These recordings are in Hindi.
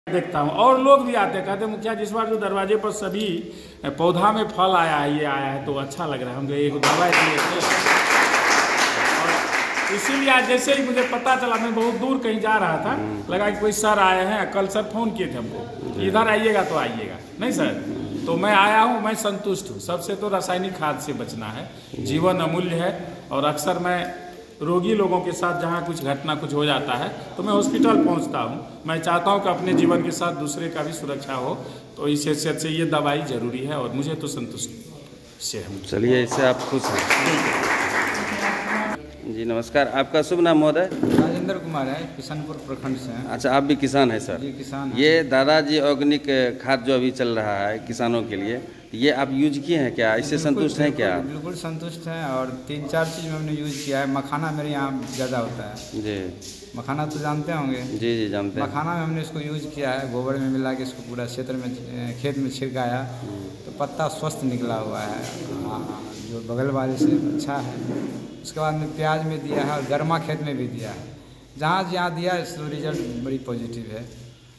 देखता हूँ और लोग भी आते हैं, कहते हैं मुखिया जिस बार जो दरवाजे पर सभी पौधा में फल आया है, ये आया है तो अच्छा लग रहा है, हम एक दवा दिए थे। और इसीलिए आज जैसे ही मुझे पता चला, मैं बहुत दूर कहीं जा रहा था, लगा कि कोई सर आए हैं, कल सर फोन किए थे हमको, इधर आइएगा तो आइएगा, नहीं सर, तो मैं आया हूँ, मैं संतुष्ट हूँ। सबसे तो रासायनिक खाद से बचना है, जीवन अमूल्य है। और अक्सर मैं रोगी लोगों के साथ जहाँ कुछ घटना कुछ हो जाता है तो मैं हॉस्पिटल पहुँचता हूँ। मैं चाहता हूँ कि अपने जीवन के साथ दूसरे का भी सुरक्षा हो, तो इस हैसियत से ये दवाई जरूरी है और मुझे तो संतुष्ट से हम। चलिए, इससे आप खुश हैं। जी नमस्कार, आपका शुभ नाम महोदय? राजेंद्र कुमार है, किशनपुर प्रखंड से हैं। अच्छा, आप भी किसान हैं सर? जी किसान हैं। ये दादाजी ऑर्गेनिक खाद जो अभी चल रहा है किसानों के लिए, ये आप यूज किए हैं क्या? इससे संतुष्ट हैं क्या? बिल्कुल संतुष्ट हैं, और 3-4 चीज़ में हमने यूज किया है। मखाना मेरे यहाँ ज़्यादा होता है जी, मखाना तो जानते होंगे? जी जी जानते हैं। मखाना में हमने इसको यूज किया है, गोबर में मिला के इसको पूरा क्षेत्र में खेत में छिड़काया तो पत्ता स्वस्थ निकला हुआ है। हाँ, जो बगल वाले से अच्छा है। उसके बाद में प्याज में दिया है और गर्मा खेत में भी दिया है। जहाँ दिया इसका रिजल्ट बड़ी पॉजिटिव है।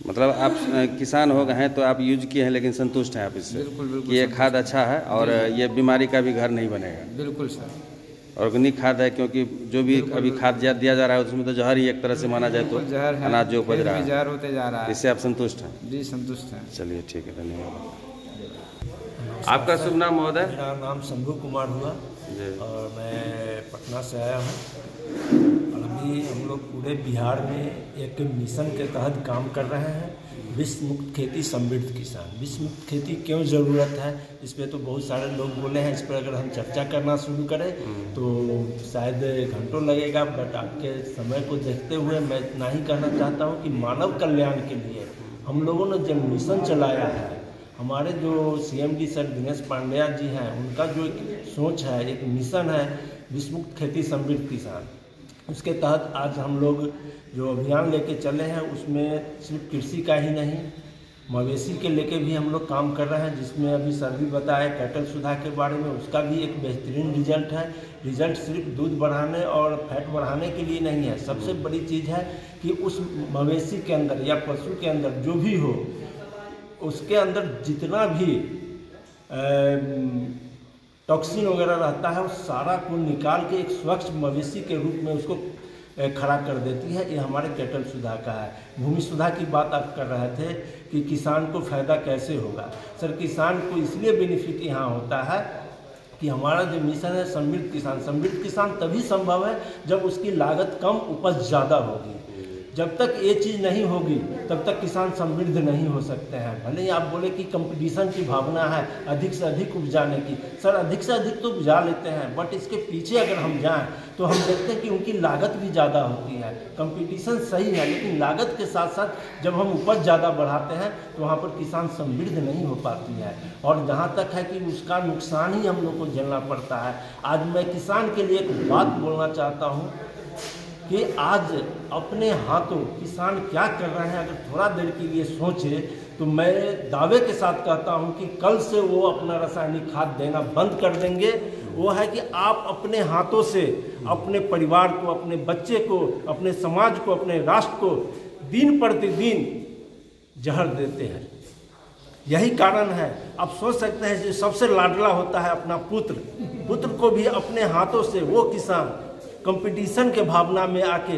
मतलब आप किसान हो गए हैं तो आप यूज किए हैं, लेकिन संतुष्ट हैं आप इससे? बिल्कुल बिल्कुल। ये खाद अच्छा है और ये बीमारी का भी घर नहीं बनेगा? बिल्कुल सर, ऑर्गेनिक खाद है, क्योंकि जो भी अभी खाद दिया जा रहा है उसमें तो जहर ही एक तरह से माना जाए तो जहर है, अनाज जो उपज रहा है जहर होते जा रहा है। इससे आप संतुष्ट हैं? जी संतुष्ट हैं। चलिए ठीक है, धन्यवाद। आपका शुभ नाम महोदय? मेरा नाम शंभू कुमार हुआ और मैं पटना से आया हूँ। और अभी हम लोग पूरे बिहार में एक मिशन के तहत काम कर रहे हैं, विश्व मुक्त खेती समृद्ध किसान। विश्व मुक्त खेती क्यों ज़रूरत है, इस पर तो बहुत सारे लोग बोले हैं। इस पर अगर हम चर्चा करना शुरू करें तो शायद घंटों लगेगा, बट आपके समय को देखते हुए मैं इतना ही कहना चाहता हूँ कि मानव कल्याण के लिए हम लोगों ने जो मिशन चलाया है, हमारे जो CMD सर दिनेश पांड्या जी हैं, उनका जो एक सोच है, एक मिशन है विश्व मुक्त खेती समृद्ध किसान, उसके तहत आज हम लोग जो अभियान लेके चले हैं उसमें सिर्फ कृषि का ही नहीं, मवेशी के लेके भी हम लोग काम कर रहे हैं, जिसमें अभी सर भी बताया कैटल सुधा के बारे में, उसका भी एक बेहतरीन रिजल्ट है। रिजल्ट सिर्फ दूध बढ़ाने और फैट बढ़ाने के लिए नहीं है, सबसे बड़ी चीज़ है कि उस मवेशी के अंदर या पशु के अंदर जो भी हो, उसके अंदर जितना भी टॉक्सिन वगैरह रहता है उस सारा को निकाल के एक स्वच्छ मवेशी के रूप में उसको खड़ा कर देती है। ये हमारे कैटल सुधा का है। भूमि सुधा की बात आप कर रहे थे कि किसान को फ़ायदा कैसे होगा। सर, किसान को इसलिए बेनिफिट यहाँ होता है कि हमारा जो मिशन है समृद्ध किसान तभी संभव है जब उसकी लागत कम, उपज ज़्यादा होगी। जब तक ये चीज़ नहीं होगी तब तक किसान समृद्ध नहीं हो सकते हैं। भले ही आप बोले कि कंपटीशन की भावना है अधिक से अधिक उपजाने की, सर अधिक से अधिक तो उपजा लेते हैं, बट इसके पीछे अगर हम जाएं तो हम देखते हैं कि उनकी लागत भी ज़्यादा होती है। कंपटीशन सही है, लेकिन लागत के साथ साथ जब हम उपज ज़्यादा बढ़ाते हैं तो वहाँ पर किसान समृद्ध नहीं हो पाती है, और जहाँ तक है कि उसका नुकसान ही हम लोग को झेलना पड़ता है। आज मैं किसान के लिए एक बात बोलना चाहता हूँ कि आज अपने हाथों किसान क्या कर रहे हैं, अगर थोड़ा देर के लिए सोचे तो मैं दावे के साथ कहता हूं कि कल से वो अपना रासायनिक खाद देना बंद कर देंगे। वो है कि आप अपने हाथों से अपने परिवार को, अपने बच्चे को, अपने समाज को, अपने राष्ट्र को दिन प्रतिदिन जहर देते हैं। यही कारण है। आप सोच सकते हैं जो सबसे लाडला होता है अपना पुत्र को भी अपने हाथों से वो किसान कंपटीशन के भावना में आके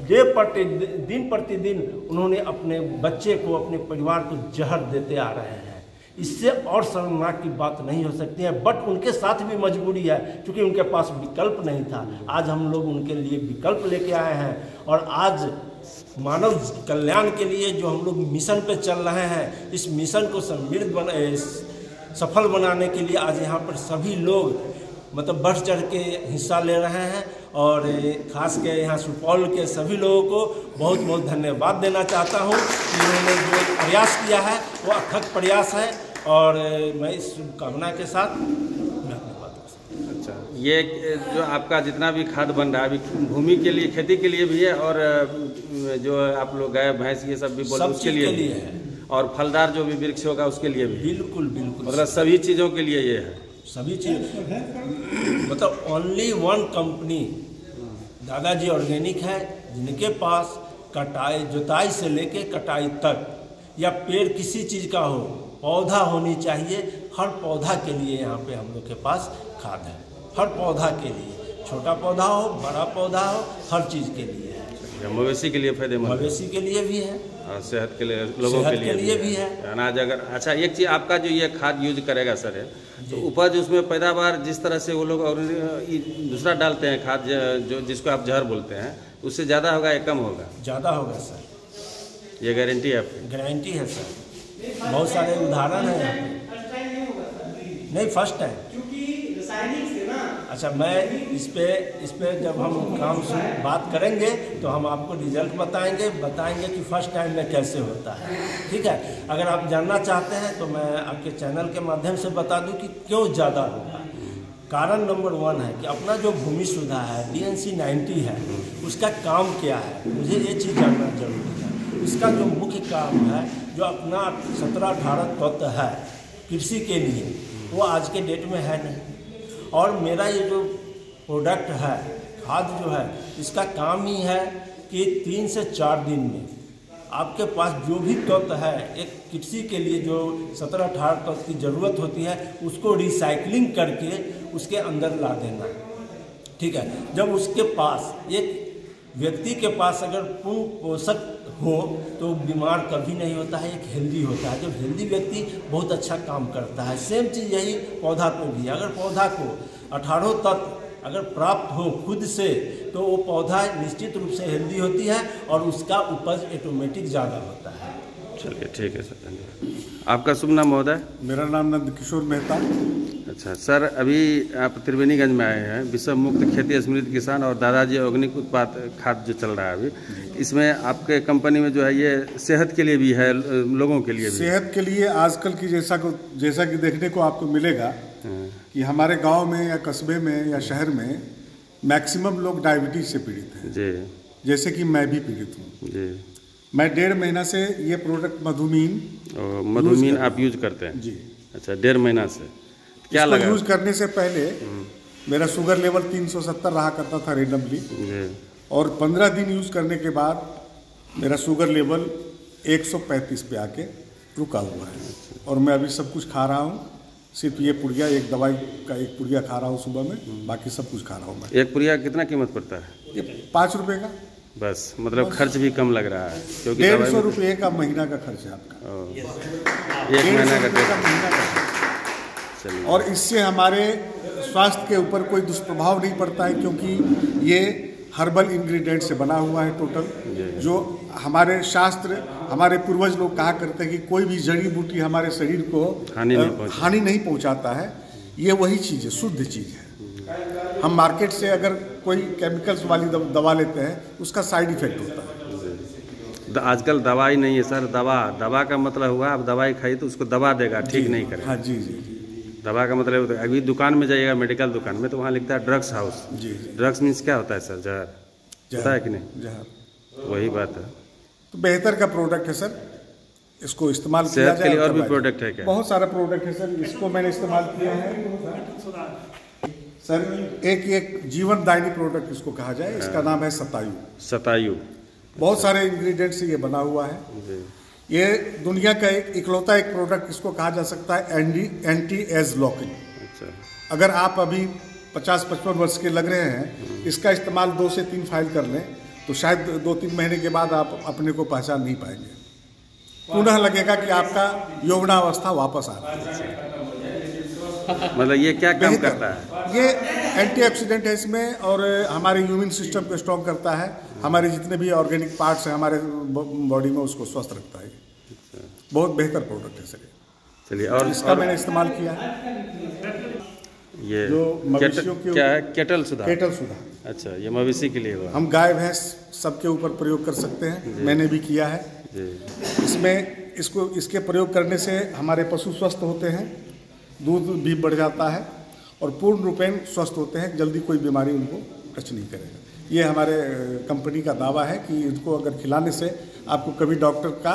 दिन प्रतिदिन उन्होंने अपने बच्चे को, अपने परिवार को जहर देते आ रहे हैं। इससे और शर्मनाक की बात नहीं हो सकती है, बट उनके साथ भी मजबूरी है क्योंकि उनके पास विकल्प नहीं था। आज हम लोग उनके लिए विकल्प लेके आए हैं, और आज मानव कल्याण के लिए जो हम लोग मिशन पे चल रहे हैं, इस मिशन को सफल बनाने के लिए आज यहाँ पर सभी लोग मतलब बढ़ चढ़ के हिस्सा ले रहे हैं, और खास के यहाँ सुपौल के सभी लोगों को बहुत बहुत धन्यवाद देना चाहता हूँ कि उन्होंने जो प्रयास किया है वो अथक प्रयास है, और मैं इस शुभकामना के साथ मैं अपनी बात कर। अच्छा, ये जो आपका जितना भी खाद बन रहा है अभी भूमि के लिए, खेती के लिए भी है, और जो आप लोग गाय भैंस ये सब भी बोल उसके लिए है, और फलदार जो भी वृक्ष होगा उसके लिए भी? बिल्कुल बिल्कुल, मतलब सभी चीज़ों के लिए ये है। सभी चीज़ मतलब ओनली वन कंपनी दादाजी ऑर्गेनिक है जिनके पास कटाई, जुताई से लेके कटाई तक या पेड़ किसी चीज़ का हो, पौधा होनी चाहिए। हर पौधा के लिए यहाँ पे हम लोग के पास खाद है, हर पौधा के लिए, छोटा पौधा हो बड़ा पौधा हो, हर चीज़ के लिए है। मवेशी के लिए फायदेमंद, मवेशी के लिए भी है और सेहत के लिए, लोगों के लिए भी है। अनाज अगर अच्छा, एक चीज़ आपका जो ये खाद यूज करेगा सर है, तो उपज उसमें पैदावार जिस तरह से वो लोग और दूसरा डालते हैं खाद जो जिसको आप जहर बोलते हैं, उससे ज़्यादा होगा या कम होगा? ज़्यादा होगा सर, ये गारंटी है आपकी? गारंटी है सर, बहुत सारे उदाहरण हैं यहाँ पे। नहीं फर्स्ट टाइम, अच्छा मैं इस पे जब हम बात करेंगे तो हम आपको रिजल्ट बताएंगे कि फर्स्ट टाइम में कैसे होता है, ठीक है। अगर आप जानना चाहते हैं तो मैं आपके चैनल के माध्यम से बता दूं कि क्यों ज़्यादा होगा। कारण नंबर 1 है कि अपना जो भूमि सुधा है DNC 90 है, उसका काम क्या है, मुझे ये चीज़ जानना जरूरी है। इसका जो मुख्य काम है, जो अपना 17-18 तत्व है कृषि के लिए, वो आज के डेट में है नहीं। और मेरा ये जो प्रोडक्ट है, खाद जो है, इसका काम ही है कि 3 से 4 दिन में आपके पास जो भी तत्व है, एक कृषि के लिए जो 17-18 तत्व की ज़रूरत होती है, उसको रिसाइकलिंग करके उसके अंदर ला देना, ठीक है। जब उसके पास, एक व्यक्ति के पास अगर पूर्ण पोषक हो तो बीमार कभी नहीं होता है, एक हेल्दी होता है। जब हेल्दी व्यक्ति बहुत अच्छा काम करता है। सेम चीज़ यही पौधा को भी, अगर पौधा को 18 तत्व अगर प्राप्त हो खुद से, तो वो पौधा निश्चित रूप से हेल्दी होती है और उसका उपज ऑटोमेटिक ज़्यादा होता है। चलिए ठीक है सर, धन्यवाद। आपका शुभ नाम महोदय? मेरा नाम नंदकिशोर मेहता। अच्छा सर, अभी आप त्रिवेणीगंज में आए हैं, विश्व मुक्त खेती समृद्ध किसान और दादाजी ऑर्गेनिक उत्पाद खाद जो चल रहा है अभी, इसमें आपके कंपनी में जो है ये सेहत के लिए भी है, लोगों के लिए भी? सेहत के लिए आजकल की जैसा कि देखने को आपको मिलेगा कि हमारे गांव में या कस्बे में या शहर में मैक्सिमम लोग डायबिटीज से पीड़ित हैं जी, जैसे कि मैं भी पीड़ित हूँ जी। मैं 1.5 महीना से ये प्रोडक्ट मधुमीन आप यूज करते हैं जी? अच्छा, 1.5 महीना से क्या लगा? यूज करने से पहले मेरा शुगर लेवल 370 रहा करता था रेंडमली, और 15 दिन यूज करने के बाद मेरा शुगर लेवल 135 पे आके रुका हुआ है। और मैं अभी सब कुछ खा रहा हूँ, सिर्फ ये पुड़िया, एक दवाई का एक पुड़िया खा रहा हूँ सुबह में, बाकी सब कुछ खा रहा हूँ मैं। एक पुड़िया कितना कीमत पड़ता है? ये 5 रुपये का बस, मतलब खर्च भी कम लग रहा है क्योंकि 150 रुपये का महीना का खर्च है आपका, 1 महीना का महीना का। चलिए। और इससे हमारे स्वास्थ्य के ऊपर कोई दुष्प्रभाव नहीं पड़ता है, क्योंकि ये हर्बल इंग्रेडिएंट से बना हुआ है टोटल। जो हमारे शास्त्र, हमारे पूर्वज लोग कहा करते हैं कि कोई भी जड़ी बूटी हमारे शरीर को हानि नहीं पहुंचाता है, ये वही चीज़ है, शुद्ध चीज़ है। हम मार्केट से अगर कोई केमिकल्स वाली दवा लेते हैं, उसका साइड इफेक्ट होता है। आजकल दवाई नहीं है सर, दवा का मतलब हुआ आप दवाई खाइए तो उसको दबा देगा, ठीक नहीं करेगा। हाँ जी जी जी। दवा का मतलब अभी दुकान में जाइएगा, मेडिकल दुकान में, तो वहाँ लिखता है ड्रग्स हाउस। जी। ड्रग्स मीन्स क्या होता है सर? जहर पता है कि नहीं? जहर, वही बात है। तो बेहतर का प्रोडक्ट है सर, इसको इस्तेमाल किया जाए। सेहत के लिए और भी प्रोडक्ट है क्या? बहुत सारा प्रोडक्ट है सर, इसको मैंने इस्तेमाल किया है सर। एक जीवनदायिनी प्रोडक्ट इसको कहा जाए, इसका नाम है शतायु। बहुत सारे इंग्रेडिएंट से ये बना हुआ है। ये दुनिया का इकलौता एक प्रोडक्ट इसको कहा जा सकता है एंटी एज लॉकिंग। अच्छा। अगर आप अभी 50-55 वर्ष के लग रहे हैं, इसका इस्तेमाल 2 से 3 फाइल कर लें तो शायद 2-3 महीने के बाद आप अपने को पहचान नहीं पाएंगे। पुनः लगेगा कि आपका यौवनावस्था वापस आ रहा है। मतलब ये क्या काम करता है? ये एंटीऑक्सीडेंट है इसमें, और हमारे इम्यून सिस्टम को स्ट्रॉन्ग करता है। हमारे जितने भी ऑर्गेनिक पार्ट्स हैं हमारे बॉडी में, उसको स्वस्थ रखता है। बहुत बेहतर प्रोडक्ट है सर। चलिए, और इसका मैंने इस्तेमाल किया है। ये जो मवेशियों के क्या है? केटल सुधा। अच्छा, ये मवेशी के लिए हुआ। हम गाय भैंस सबके ऊपर प्रयोग कर सकते हैं, मैंने भी किया है। इसमें इसके प्रयोग करने से हमारे पशु स्वस्थ होते हैं, दूध भी बढ़ जाता है और पूर्ण रूपेण स्वस्थ होते हैं, जल्दी कोई बीमारी उनको टच नहीं करेगा। ये हमारे कंपनी का दावा है कि इनको अगर खिलाने से आपको कभी डॉक्टर का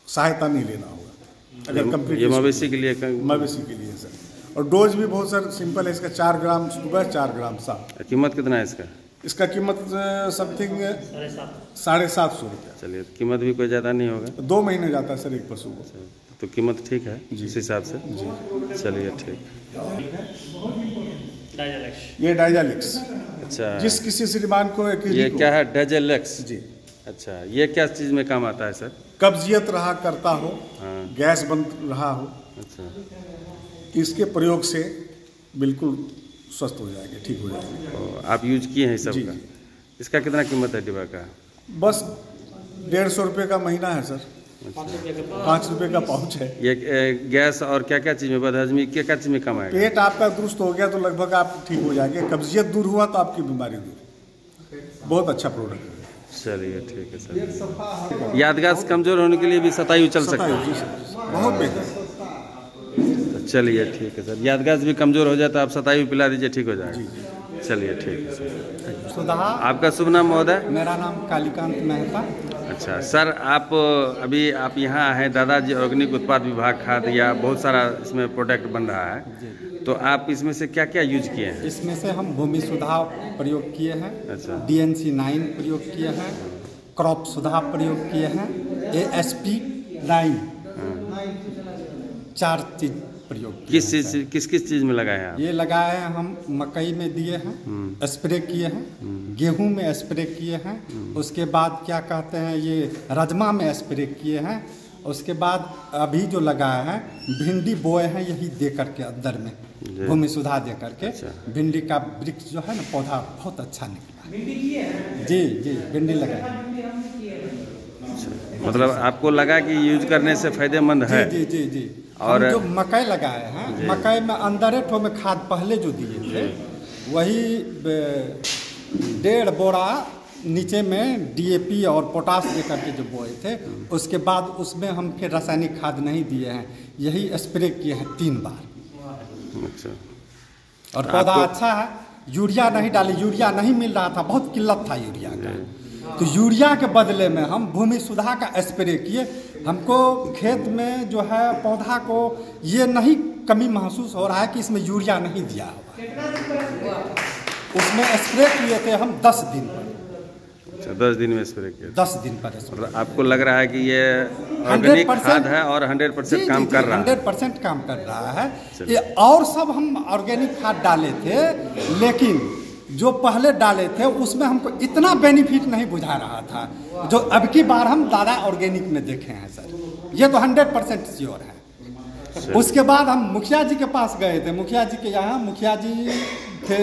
सहायता नहीं लेना होगा। अगर कंप्लीट ये मवेशी के लिए सर। और डोज भी बहुत सर सिंपल है इसका, 4 ग्राम सुबह 4 ग्राम शाम। कीमत कितना है इसका? इसका कीमत समथिंग 750 रुपया। चलिए, कीमत भी कोई ज़्यादा नहीं होगा। 2 महीने जाता है सर एक पशु को। तो कीमत ठीक है इस हिसाब से जी। चलिए ठीक। ये डायजालिक्स, अच्छा, जिस किसी श्रीमान को ये क्या है? डायजालेक्स जी। अच्छा, ये क्या चीज़ में काम आता है सर? कब्जियत रहा करता हो, हाँ। गैस बन रहा हो, अच्छा, इसके प्रयोग से बिल्कुल स्वस्थ हो जाएंगे, ठीक हो जाएंगे। तो आप यूज किए हैं सब जी, का? जी। इसका कितना कीमत है डिब्बा का? बस 150 रुपये का महीना है सर। 5 रुपये का पाउच है। ये गैस और क्या क्या चीज़ में, बदहजमी क्या क्या चीज़ में काम आएगा? पेट आपका दुरुस्त हो गया तो लगभग आप ठीक हो जाएंगे। कब्जियत दूर हुआ तो आपकी बीमारी दूर। बहुत अच्छा प्रोडक्ट है। चलिए ठीक है सर। यादगार कमजोर होने के लिए भी शतायु चल सकता है? जी सर, बहुत बेहतर। चलिए ठीक है सर। यादगार भी कमजोर हो जाए तो आप शतायु पिला दीजिए, ठीक हो जाएगा। चलिए ठीक है सर। सुधा। आपका शुभ नाम महोदय? मेरा नाम कालीकांत मेहता। अच्छा सर, आप अभी आप यहाँ हैं दादाजी ऑर्गेनिक उत्पाद विभाग खाद्य, या बहुत सारा इसमें प्रोडक्ट बन रहा है, तो आप इसमें से क्या क्या यूज किए हैं? इसमें से हम भूमि सुधा प्रयोग किए हैं। अच्छा। DNC 9 प्रयोग किए हैं। क्रॉप सुधा प्रयोग किए हैं। ASP 9 4 चीज प्रयोग किए हैं। किस किस चीज़ में लगाए हैं आप? ये लगाए हैं हम मकई में दिए हैं, स्प्रे किए हैं, गेहूं में स्प्रे किए हैं, उसके बाद क्या कहते हैं ये राजमा में स्प्रे किए हैं, उसके बाद अभी जो लगाया है भिंडी बोए हैं यही दे करके अंदर में भूमि सुधा दे करके। अच्छा। भिंडी का वृक्ष जो है ना पौधा बहुत अच्छा निकला। जी जी, भिंडी लगाए। मतलब आपको लगा कि यूज करने से फायदेमंद है? जी जी जी। और हम जो मकई लगाए हैं, मकई में अंदर ठो में खाद पहले जो दिए थे वही 1.5 बोरा नीचे में DAP और पोटास दे करके जो बोए थे, उसके बाद उसमें हम फिर रासायनिक खाद नहीं दिए हैं, यही स्प्रे किए हैं 3 बार। अच्छा। और पौधा अच्छा है। यूरिया नहीं डाली, यूरिया नहीं मिल रहा था, बहुत किल्लत था यूरिया का, तो यूरिया के बदले में हम भूमि सुधा का स्प्रे किए। हमको खेत में जो है पौधा को ये नहीं कमी महसूस हो रहा है कि इसमें यूरिया नहीं दिया हुआ। उसमें स्प्रे किए थे हम 10 दिन पर। अच्छा, 10 दिन में स्प्रे किया? 10 दिन पर स्प्रे। मतलब आपको लग रहा है कि ये ऑर्गेनिक खाद है और 100% काम कर रहा है? 100% काम कर रहा है ये। और सब हम ऑर्गेनिक खाद डाले थे, लेकिन जो पहले डाले थे उसमें हमको इतना बेनिफिट नहीं बुझा रहा था जो अब की बार हम दादा ऑर्गेनिक में देखे हैं सर। ये तो 100% श्योर है। उसके बाद हम मुखिया जी के पास गए थे। मुखिया जी के यहाँ मुखिया जी थे,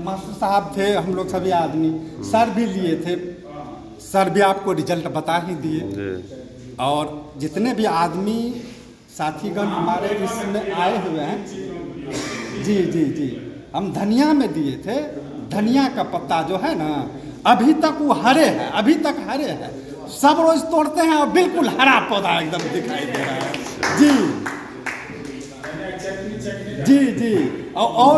मास्टर साहब थे, हम लोग सभी आदमी सर भी लिए थे। सर भी आपको रिजल्ट बता ही दिए। और जितने भी आदमी साथीगण हमारे इसमें आए हुए हैं, जी जी जी, हम धनिया में दिए थे। धनिया का पत्ता जो है ना अभी तक वो हरे है, अभी तक हरे है। सब रोज तोड़ते हैं और बिल्कुल हरा पौधा एकदम दिखाई दे रहा है। जी जी जी। और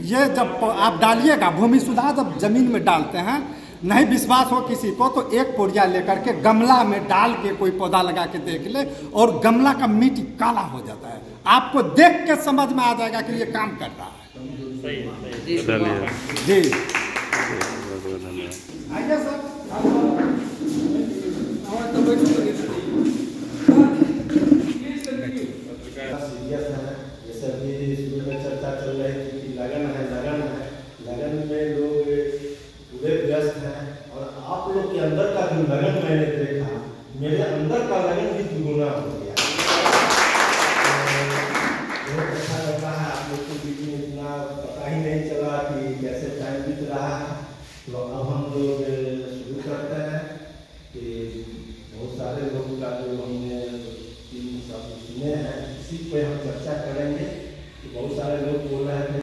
ये जब आप डालिएगा भूमि सुधा, जब जमीन में डालते हैं, नहीं विश्वास हो किसी को तो एक पोरिया लेकर के गमला में डाल के कोई पौधा लगा के देख ले, और गमला का मिट्टी काला हो जाता है। आपको देख के समझ में आ जाएगा कि ये काम कर रहा है। चलिए जी, बहुत बहुत धन्यवाद। आइए सर। जैसे अभी शुरू में चर्चा चल रही थी कि लगन है, लगन में लोग पूरे व्यस्त हैं, और आप लोग के अंदर का जो लगन मैंने देखा, मेरे अंदर का लगन भी दुगुना हो गया। बहुत अच्छा